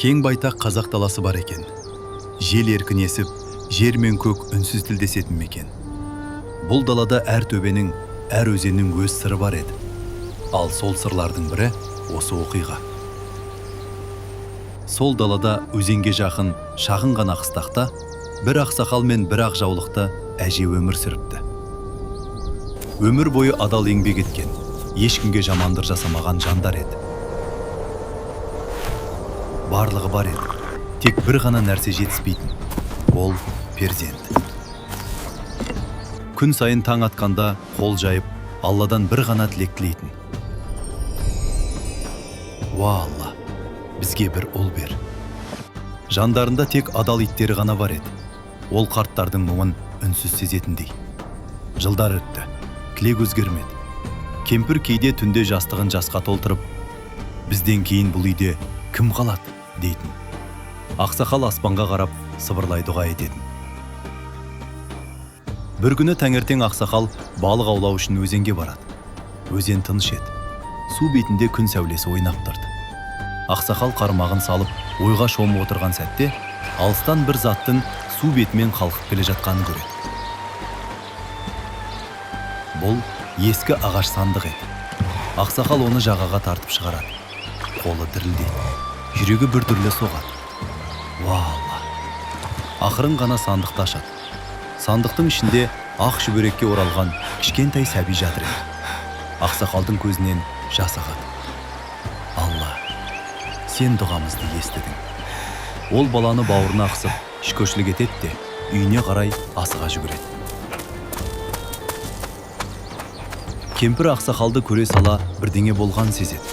Кең байтақ қазақ даласы бар екен. Жел еркін есіп, жер мен көк үнсіз тілдесетін мекен. Бұл далада әр төбенің, әр өзеннің өз сыры бар еді. Ал сол сырлардың бірі осы оқиға. Сол далада өзенге жақын шағын ғана қыстақта бір ақсақал мен бір ақ жаулықты әже өмір сүріпті. Өмір бойы адал еңбек еткен, ешкімге жамандық жасамаған жандар еді. Барлығы бар еді, тек бір ғана нәрсе жетіспейтін. Ол перзент. Күн сайын таң атқанда қол жайып, Алладан бір ғана тілек тілейтін. Уа Алла, бізге бір ұл бер. Жандарында тек адал иттері ғана бар еді. Ол қарттардың мұңын үнсіз сезетіндей. Жылдар өтті, тілек өзгермеді. Кемпір кейде түнде жастығын жасқа толтырып, бізден кейін бұл үйде кім қалады дейтін. Ақсақал аспанға қарап сыбырлай дұға ететін. Бір күні таңертең ақсақал балық аулау үшін өзенге барады. Өзен тыныш еді. Су бетінде күн сәулесі ойнап тұрды. Ақсақал қармағын салып, ойға шомып отырған сәтте, алыстан бір заттың су бетімен қалқып келе жатқанын көреді. Бұл ескі ағаш сандық еді. Ақсақал оны жағаға тартып шығарады. Қолы дірілдейді. Жүрегі бір түрлі соғады. Уа Алла! Ақырын ғана сандықты ашады. Сандықтың ішінде ақ шүберекке оралған кішкентай сәби жатыр еді. Ақсақалдың көзінен жас ағады. Алла, сен дұғамызды естідің. Ол баланы бауырына қысып, шүкіршілік етеді де, үйіне қарай асыға жүгіреді. Кемпір ақсақалды көре сала бірдеңе болған сезеді.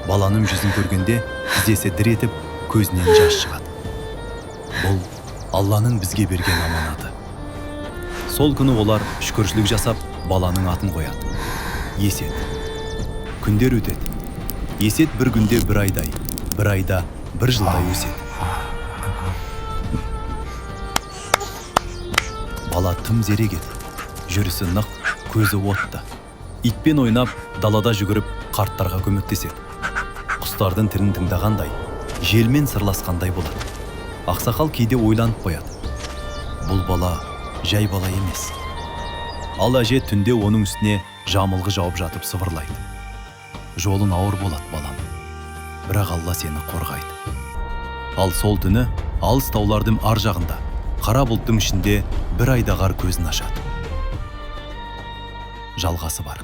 Баланың жүзін көргенде тізесі дір етіп, көзінен жас шығады. Бұл Алланың бізге берген аманаты. Сол күні олар шүкіршілік жасап, баланың атын қояды. Есет. Күндер өтеді. Есет бір күнде бір айдай, бір айда бір жылдай өседі. Бала тым зерек еді. Жүрісі нық, көзі отты. Итпен ойнап, далада жүгіріп, қарттарға көмектеседі. Құстардың тілін тыңдағандай, желмен сырласқандай болады. Ақсақал кейде ойланып қояды. Бұл бала жай бала емес. Ал әже түнде оның үстіне жамылғы жауып жатып сыбырлайды. Жолың ауыр болады балам. Бірақ Алла сені қорғайды. Ал сол түні алыс таулардың ар жағында, қара бұлттың ішінде бір айдағар көзін ашады. Жалғасы бар.